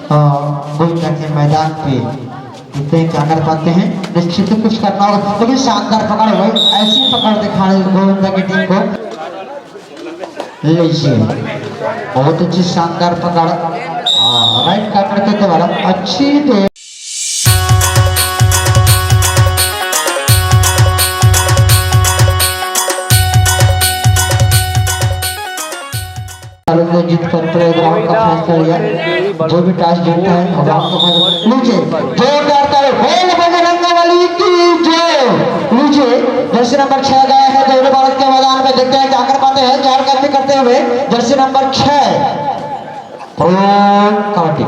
गोविंदा के मैदान पे इतने क्या कर पाते हैं, निश्चित ही कुछ करना होगा। लेकिन शानदार पकड़ हुई, ऐसी पकड़ दिखाने गोविंदा की टीम को। लीजिए बहुत अच्छी शानदार पकड़, राइट कार्नर के द्वारा अच्छी जीत कर पूरे ग्राउंड का फैसला लिया। जो भी टॉस जीतता है ग्राउंड को नीचे जोरदार ताली खेल बजरंग बली की जय। नीचे जर्सी नंबर 6 गया है देवरी भारत के मैदान में, देखते हैं क्या कर पाते हैं। चार करते करते हुए जर्सी नंबर 6 कबड्डी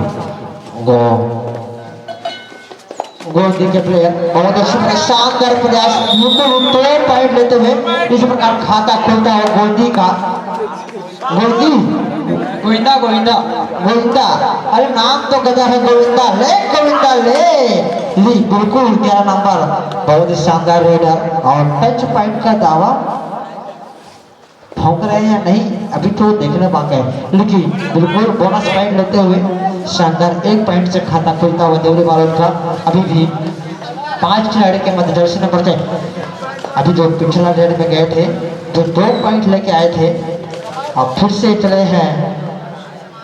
गोंदी के प्लेयर बहुत अच्छे शानदार प्रयास, बिल्कुल 2 पॉइंट लेते हुए इस प्रकार खाता खुलता है गोंदी का। गोविंदा गोविंदा गोविंदा, अरे नाम तो गजा है गोविंदा ले ली बिल्कुल 11 नंबर, बहुत ही शानदार रेडर और टच पॉइंट का दावा ठोक रहे हैं या नहीं अभी तो देखने बाकी है, लेकिन बिल्कुल बोनस पॉइंट लेते हुए शानदार 1 पॉइंट से खाता खुलता हुआ देवरी भारत का। अभी भी 5 खिलाड़ी के मध्य दर्शन करते अभी जो पिछला रेड में गए थे जो 2 पॉइंट लेके आए थे अब फिर से चले हैं,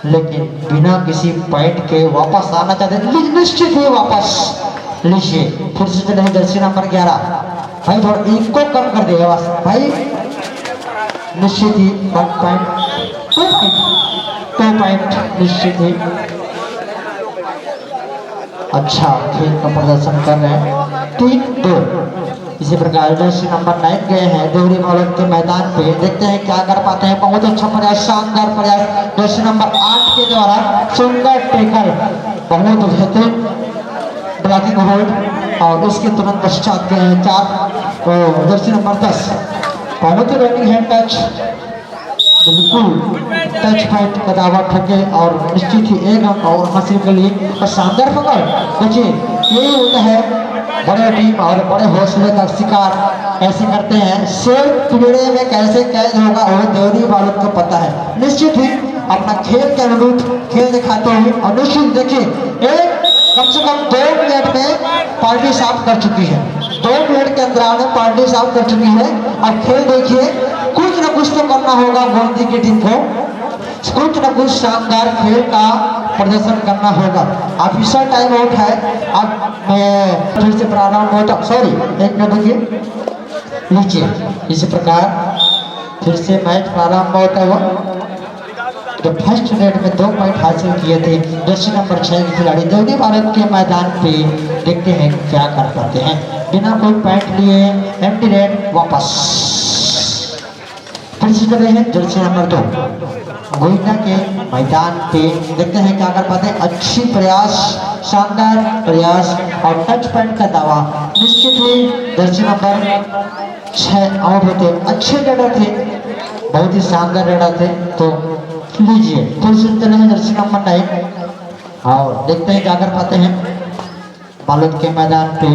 लेकिन बिना किसी पॉइंट के वापस आना चाहते निश्चित ही वापस। लीजिए फिर से चले हैं जर्सी नंबर 11 भाई, थोड़ा इनको कम कर देगा बस भाई, निश्चित ही 1 पॉइंट 2 पॉइंट निश्चित ही अच्छा खेल का प्रदर्शन कर रहे हैं 3-2। इसी प्रकार जर्सी नंबर 9 गए हैं देवरी भारत के मैदान पे, देखते हैं क्या कर पाते हैं। बहुत अच्छा प्रयास, शानदार प्रयास जर्सी नंबर 8 के द्वारा, सुंदर टेकल, बहुत बेहतरीन ब्लॉकिंग होल्ड और उसके तुरंत पश्चात गए हैं 4 जर्सी नंबर 10 बहुत ही रनिंग हैंड टच, बिल्कुल टच फाइट का दावा ठोके और निश्चित ही 1 अंक और हासिल के लिए और शानदार पकड़। देखिए यही होता है बड़े टीम और बड़े हौसले का शिकार ऐसे करते हैं। शेर पिंजरे में कैसे कैद होगा और देवरी भारत को पता है। निश्चित ही अपना खेल के अनुरूप खेल दिखाते हुए और निश्चित देखिए कम से कम 2 मिनट में पार्टी साफ कर चुकी है, 2 मिनट के अंदर में पार्टी साफ कर चुकी है। अब खेल देखिए कुछ न कुछ तो करना होगा गोंदी की टीम को, कुछ न कुछ शानदार खेल का प्रदर्शन करना होगा। ऑफिशियल टाइम आउट है, अब मैं फिर से प्रारंभ होता, सॉरी 1 मिनट देखिए नीचे। इसी प्रकार फिर से मैच प्रारंभ होता हुआ जो फर्स्ट रेड में 2 पॉइंट हासिल किए थे जर्सी नंबर 6 के खिलाड़ी देवरी भारत के मैदान पे, देखते हैं क्या कर पाते हैं। बिना कोई पॉइंट लिए एम्प्टी रेड वापस फिर से चले हैं जर्सी नंबर 2 गोविंदा के मैदान पे, देखते हैं क्या कर पाते हैं। अच्छी प्रयास, शानदार प्रयास और टच पॉइंट का दावा, निश्चित ही जर्सी नंबर 6 आउट होते, अच्छे रेडर थे, बहुत ही शानदार रेडर थे। तो लीजिए फिर से चले हैं जर्सी नंबर 9 और देखते हैं क्या कर पाते हैं भारत के मैदान पे।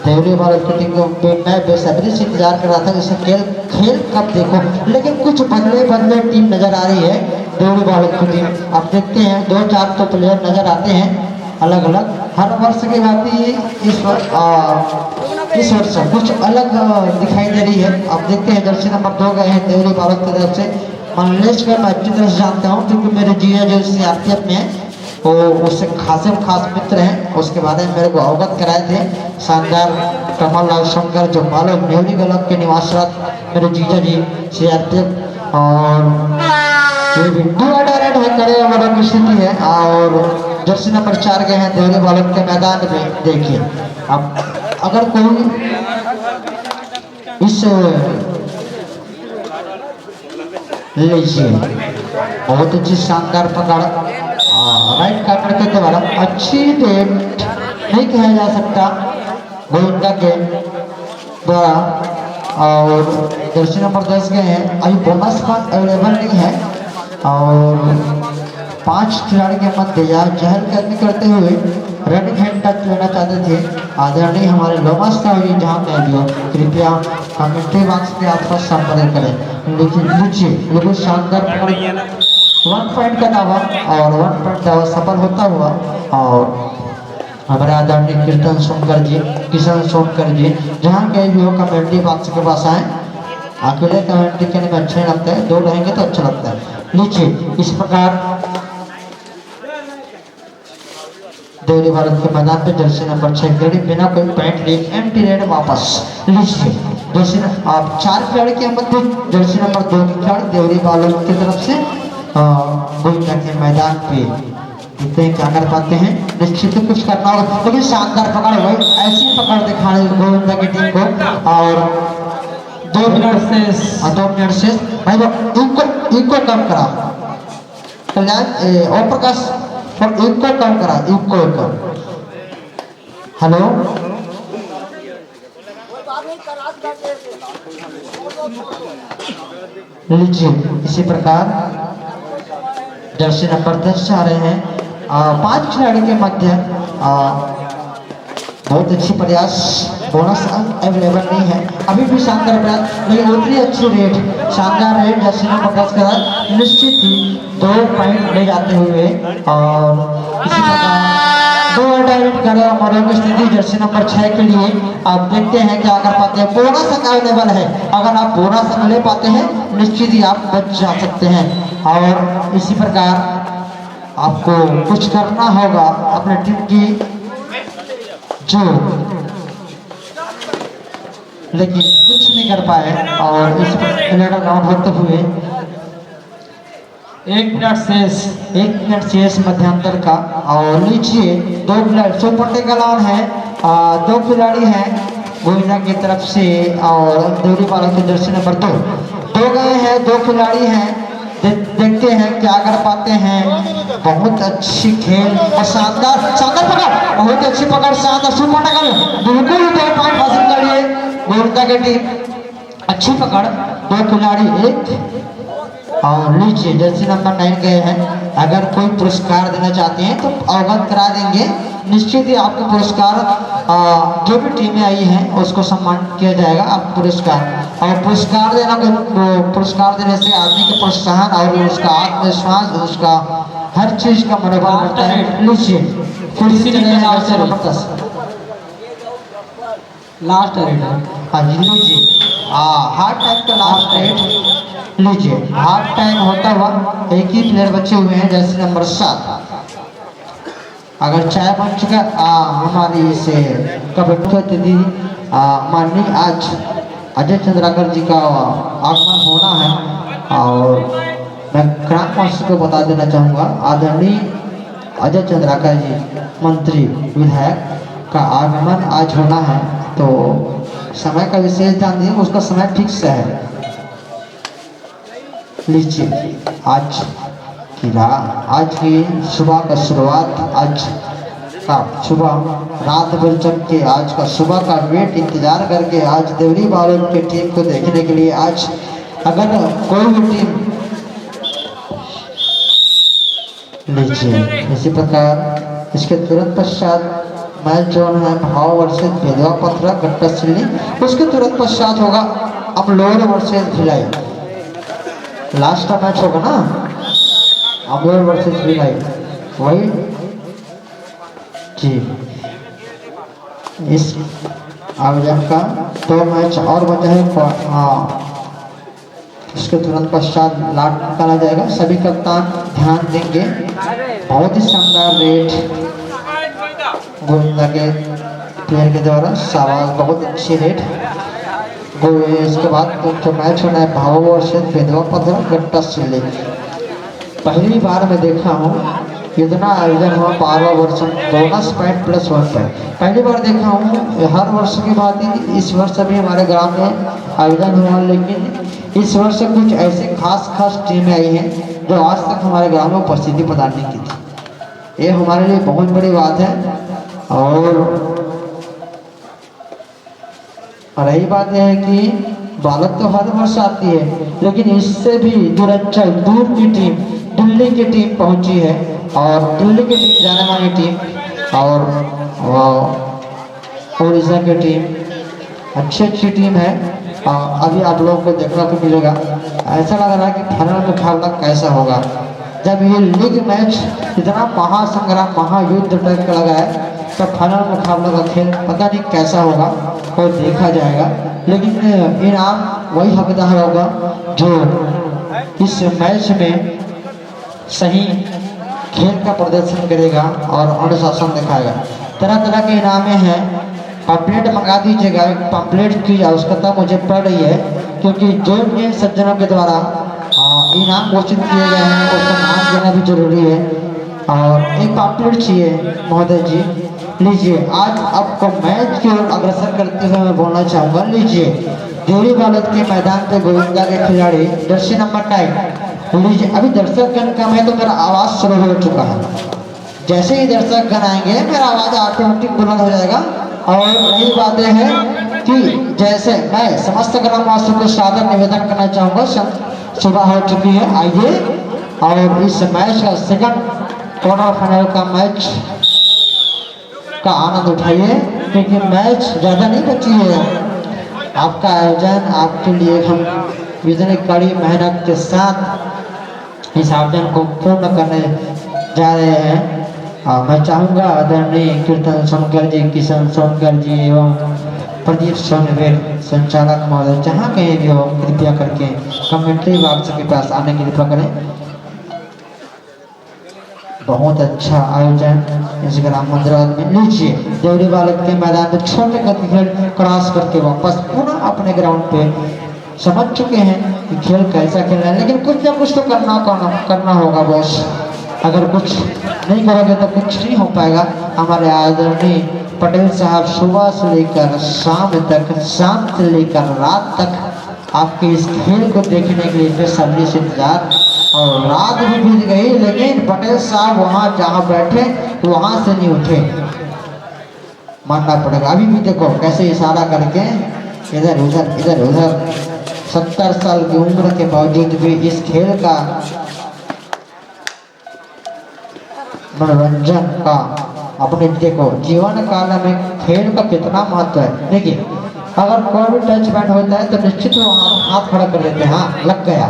देवरी भारत की टीम को मैं बेसब्री से इंतजार कर रहा था इसे खेल कब देखो, लेकिन कुछ बदले टीम नजर आ रही है देवरी भारत की टीम। अब देखते हैं 2-4 तो प्लेयर नजर आते हैं अलग अलग, हर वर्ष की बात ही इस वर्ष कुछ अलग दिखाई दे रही है। अब देखते हैं जर्सी नंबर 2 गए हैं देवरी भारत की तरफ से मनलेश का मैं अच्छी तरह से जानता हूँ क्योंकि मेरे जीजा जो CRPF में है वो उससे खास मित्र हैं, उसके बारे में मेरे को अवगत कराए थे। शानदार कमल लाल शंकर जो मालूम न्यूली गलत के निवासरत मेरे जीजा जी CRPF और ये भी करे वालों की स्थिति है। और जर्सी नंबर 4 गए हैं देवरी भारत के मैदान में। देखिए अब अगर कोई इस लीजिए बहुत अच्छी शानदार पकड़, राइट कार्नर के द्वारा अच्छी डेट नहीं कहा जा सकता गोविंदा के द्वारा। और जर्सी नंबर 10 गए हैं, अभी बोनस पॉइंट अवेलेबल नहीं है और 5 खिलाड़ी के मध्य जहल करने करते हुए रनिंग हैंड टच लेना चाहते थे आदरणीय हमारे लोमस का भी जहाँ में भी कृपया कमेंट्री बॉक्स के आसपास संपर्क करें। लेकिन लीजिए बिल्कुल शानदार 1 पॉइंट का दावा और 1 पॉइंट दावा सफल होता हुआ। और हमारे आदरणीय कीर्तन सोनकर जी, किशन सोनकर जी, जहाँ के भी हो कमेटी बॉक्स के पास आए। अकेले कमेटी के लिए अच्छे लगता है, दो रहेंगे तो अच्छा लगता है। लीजिए इस प्रकार देवरी भारत के मैदान पे जर्सी नंबर 6 खिलाड़ी बिना कोई पॉइंट लिए एम्प्टी रेड वापस। लीजिए जर्सी आप 4 खिलाड़ी के मध्य जर्सी नंबर 2 के खिलाड़ी देवरी भारत की तरफ से गोविंदा के मैदान पे देखते हैं क्या कर पाते हैं। निश्चित कुछ करना होगा, लेकिन शानदार पकड़ हुई, ऐसी पकड़ दिखाने गोविंदा की टीम को। और 2 मिनट से भाई इनको कम करा कल्याण और प्रकाश इनको कम करा, इनको हेलो लीजिए इसी प्रकार जर्सी नंबर 10 आ रहे हैं 5 खिलाड़ी के मध्य। बहुत अच्छी प्रयास, बोनस अंक अवेलेबल नहीं है अभी भी। शानदार प्रयास, लेकिन उतनी अच्छी रेट, शानदार रेट जर्सी नंबर 10 का निश्चित ही 2 पॉइंट ले जाते हुए। और इसी प्रकार 2 अल्टरनेट करें हमारे की स्थिति जर्सी नंबर 6 के लिए। आप देखते हैं क्या कर पाते हैं। बोनस अंक अवेलेबल है, अगर आप बोनस अंक ले पाते हैं निश्चित ही आप बच जा सकते हैं। और इसी प्रकार आपको कुछ करना होगा अपने टीम की जो, लेकिन कुछ नहीं कर पाए। और इस राउंड होते हुए 1 मिनट शेष मध्यांतर का। और लीजिए 2 खिलाड़ी सुपर का लाउन है, 2 खिलाड़ी हैं गोविंदा की तरफ से और देवरी वालों की जर्सी नंबर 2 गए हैं, 2 खिलाड़ी हैं। देखते हैं क्या कर पाते हैं। बहुत अच्छी खेल और शानदार पकड़, बहुत अच्छी पकड़, शानदार सुपर टैकल, बिल्कुल 2 पॉइंट हासिल कर लिए गोविंदा की टीम। अच्छी पकड़, 2 खिलाड़ी 1। और नीचे जर्सी नंबर 9 गए हैं। अगर कोई पुरस्कार देना चाहते हैं तो अवगत करा देंगे, निश्चित ही आपको पुरस्कार जो भी टीमें आई हैं उसको सम्मान किया जाएगा। आपको पुरस्कार और पुरस्कार देने से आदमी के प्रोत्साहन और उसका आत्मविश्वास, उसका हर चीज का मनोबल बढ़ता है। नीचे फिर से लास्ट रेट है। हाँ जी लीजिए हाफ टाइम का लास्ट रेट। लीजिए हाफ टाइम होता हुआ एक ही प्लेयर बचे हुए हैं जर्सी नंबर 7। अगर चाय बन चुका हमारी से कबड्डी दीदी माननीय आज अजय चंद्राकर जी का आगमन होना है। और मैं क्रांत मास्टर को बता देना चाहूँगा आदरणीय अजय चंद्राकर जी मंत्री विधायक का आगमन आज होना है, तो समय का विशेष ध्यान दिए, उसका समय फिक्स है। लीजिए आज की सुबह का शुरुआत, आज का सुबह रात भर जग के आज का सुबह का वेट इंतजार करके आज देवरी वालों की टीम को देखने के लिए आज अगर कोई भी टीम लीजिए इसी प्रकार इसके तुरंत पश्चात मैच जो है भाव वर्सेस भेदवा पथरा गट्टा सिल्ली, उसके तुरंत पश्चात होगा अब लोअर वर्सेस भिलाई। लास्ट का मैच होगा ना अब लोअर वर्सेस भिलाई, वही जी। इस आयोजन का 2 मैच और बचा है, उसके तुरंत पश्चात लाट निकाला जाएगा। सभी कप्तान ध्यान देंगे। बहुत ही शानदार रेट गोविंदा के प्लेयर के द्वारा, शाबाश, बहुत अच्छी रेट। इसके बाद तो मैच होना है भाव वर्सेस भेदवा पथरा गट्टा सिल्ली। पहली बार मैं देखा हूँ इतना आयोजन हुआ 12वां वर्ष बोनस पॉइंट प्लस 1 पॉइंट पहली बार देखा हूँ। हर वर्ष की बात ही इस वर्ष भी हमारे ग्राम में आयोजन हुआ, लेकिन इस वर्ष कुछ ऐसे खास टीमें आई हैं जो आज तक हमारे ग्राम में उपस्थिति प्रदान नहीं की थी। ये हमारे लिए बहुत बड़ी बात है। और रही बात यह है कि बालक तो हर वर्ष आती है, लेकिन इससे भी दूरांचल दूर की टीम दिल्ली की टीम पहुंची है और दिल्ली की टीम जाने वाली टीम और उड़ीसा की टीम अच्छी टीम है। अभी आप लोगों को देखने को मिलेगा। ऐसा लग रहा है कि फाइनल मुकाबला कैसा होगा। जब ये लीग मैच इतना महासंग्राम महायुद्ध टाइप का लगा है, तब फाइनल मुकाबला का खेल पता नहीं कैसा होगा और देखा जाएगा। लेकिन इनाम वही हकदार होगा जो इस मैच में सही खेल का प्रदर्शन करेगा और अनुशासन दिखाएगा। तरह तरह के इनामे हैं, पंपलेट मंगा दीजिएगा। पंपलेट की आवश्यकता मुझे पड़ रही है क्योंकि जो भी सज्जनों के द्वारा इनाम घोषित किए गए हैं उसका नाम देना भी जरूरी है। और एक पंपलेट चाहिए महोदय जी, लीजिए। आज आपको मैच की ओर अग्रसर करते हुए मैं बोलना चाहूँगा, लीजिए देवरी बालत के मैदान पे गोविंदा के खिलाड़ी जर्सी नंबर 9 लीजिए। अभी दर्शक गण कम है तो मेरा आवाज़ शुरू हो चुका है। जैसे ही दर्शक गण आएंगे मेरा आवाज़ ऑटोमेटिक बुलंद हो जाएगा। और नई बातें हैं कि जैसे मैं समस्त ग्रामवासियों को सादर निवेदन करना चाहूँगा, सुबह हो चुकी है, आइए और इस मैच का सेकंड क्वार्टर फाइनल का मैच का आनंद उठाइए क्योंकि मैच ज़्यादा नहीं बची है। आपका आयोजन आपके लिए हम इतनी कड़ी मेहनत के साथ इस आयोजन को पूर्ण करने जा रहे हैं। मैं चाहूँगा आदरणीय कीर्तन सोनकर जी, किशन सोनकर जी एवं प्रदीप सोनवेल संचालक महोदय जहाँ कहीं भी हो कृपया करके कमेंट्री बॉक्स के पास आने की कृपा करें। बहुत अच्छा आयोजन इस ग्राम मंदिर में। लीजिए देवरी बालक के मैदान में छोटे गति खेल क्रॉस करके वापस पुनः अपने ग्राउंड पे समझ चुके हैं कि खेल कैसा खेलना है, लेकिन कुछ ना कुछ तो करना होगा बॉस। अगर कुछ नहीं करोगे तो कुछ नहीं हो पाएगा। हमारे आदरणीय पटेल साहब सुबह से लेकर शाम तक, शाम से लेकर रात तक आपके इस खेल को देखने के लिए बेसब्री से इंतजार, और रात भी बीत गई लेकिन पटेल साहब वहाँ जहाँ बैठे वहाँ से नहीं उठे, मानना पड़ेगा। अभी भी देखो कैसे इशारा करके इधर उधर इधर उधर 70 साल की उम्र के बावजूद भी इस खेल का मनोरंजन का अपने देखो जीवन काल में खेल का कितना महत्व है। देखिए अगर कोई भी टच बैट होता है तो निश्चित वहाँ हाथ खड़ा कर लेते हैं, हाँ लग गया।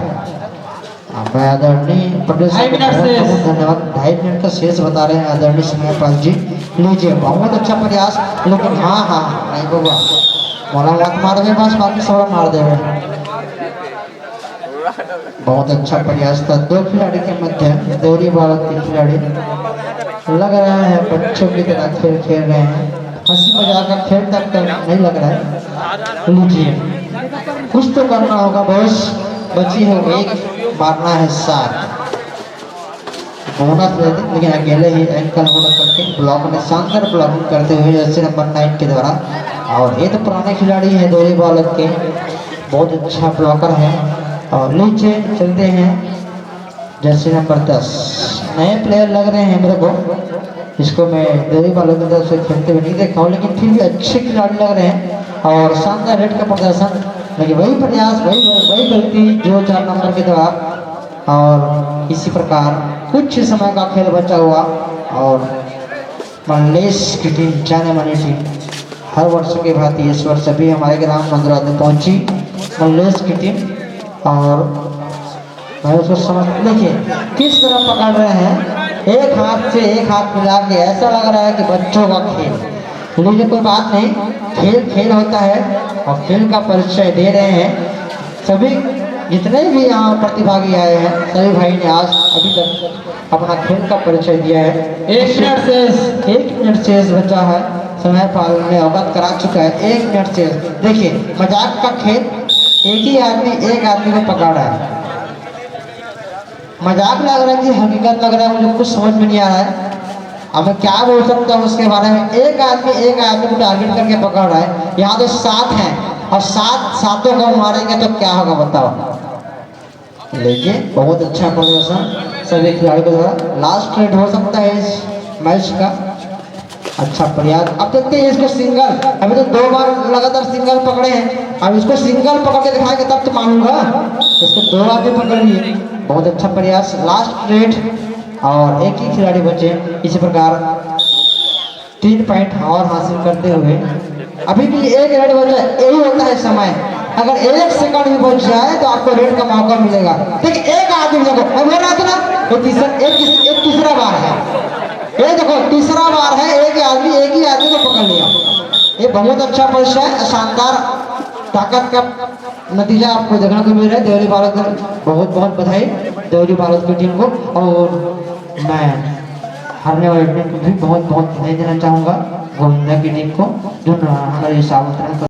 मैं आदरणीय पटेल धन्यवाद। 2.5 मिनट का शेष बता रहे हैं आदरणीय सिंहपाल जी। लीजिए बहुत अच्छा प्रयास, लेकिन हाँ हाँ नहीं बाबा मोला मत मार दे, बस बाकी सब मार देवे। बहुत अच्छा प्रयास था दो खिलाड़ी के मध्य। देवरी बालक के खिलाड़ी लग रहा है बच्चों की तरह खेल खेल रहे हैं, हंसी मजाक का खेल तक तो नहीं लग रहा है। लीजिए कुछ तो करना होगा बॉस, बची है एक, मारना है 7 बोनस ले दी, लेकिन अकेले ही एंकल होना करके ब्लॉक में शानदार ब्लॉकिंग करते हुए जर्सी नंबर 9 के द्वारा। और ये तो पुराने खिलाड़ी हैं देवरी बालक के, बहुत अच्छा ब्लॉकर है। और नीचे चलते हैं जर्सी नंबर 10, नए प्लेयर लग रहे हैं मेरे को। इसको मैं देवरी बालक की तरफ से खेलते हुए नहीं देखा हूँ, लेकिन फिर भी अच्छे खिलाड़ी लग रहे हैं और शानदार रेड का प्रदर्शन। लेकिन वही प्रयास वही गलती जो 4 नंबर के द्वारा। और इसी प्रकार कुछ समय का खेल बचा हुआ और मंडलेश की टीम, जाने मानी टीम, हर वर्ष के भांति इस वर्ष भी हमारे ग्राम मंदिर में पहुंची मंडलेश की टीम। और मैं उसको समझ देखिए किस तरह पकड़ रहे हैं, एक हाथ से एक हाथ मिला के, ऐसा लग रहा है कि बच्चों का खेल। लेकिन कोई बात नहीं, खेल खेल होता है और खेल का परिचय दे रहे हैं सभी जितने भी यहाँ प्रतिभागी आए हैं। सभी भाई ने आज अभी तक अपना खेल का परिचय दिया है। 1 मिनट शेष बचा है, समय पाल ने अवगत करा चुका है। 1 मिनट शेष। देखिए मजाक का खेल, एक ही आदमी एक आदमी को पकड़ रहा है, मजाक लग रहा है कि हकीकत लग रहा है, मुझे कुछ समझ में नहीं आ रहा है। अब मैं क्या बोल सकता हूँ उसके बारे में। एक आदमी को टारगेट करके पकड़ रहा है। यहाँ तो 7 हैं और 7 को मारेंगे तो क्या होगा बताओ। लेकिन बहुत अच्छा प्रदर्शन सभी खिलाड़ियों के द्वारा। लास्ट रेड हो सकता है इस मैच का, अच्छा प्रयास। अब देखते हैं इसको सिंगल, अभी तो 2 बार लगातार सिंगल पकड़े हैं, अब इसको सिंगल पकड़ के दिखाएंगे तब तो मानूंगा। इसको 2 बार भी पकड़ लिए, बहुत अच्छा प्रयास। लास्ट रेड और एक ही खिलाड़ी बचे। इसी प्रकार 3 पॉइंट और हासिल करते हुए अभी भी एक रेड बचा। यही होता है समय, अगर 1 सेकंड भी बच जाए तो आपको रेड का मौका मिलेगा। देखिए एक आदमी देखो, मैं बोल रहा था ना ये तीसरा बार है। ये देखो तीसरा बार है, एक ही आदमी को पकड़ लिया। ये बहुत अच्छा परिचय है, शानदार ताकत का नतीजा आपको देखने को मिल रहा है। देवरी बालोद बहुत बहुत बधाई देवरी बालोद की टीम को, और मैं हारने वाली टीम को भी बहुत बहुत बधाई देना चाहूँगा, गोविंदा की टीम को, जो हमारे इस आमंत्रण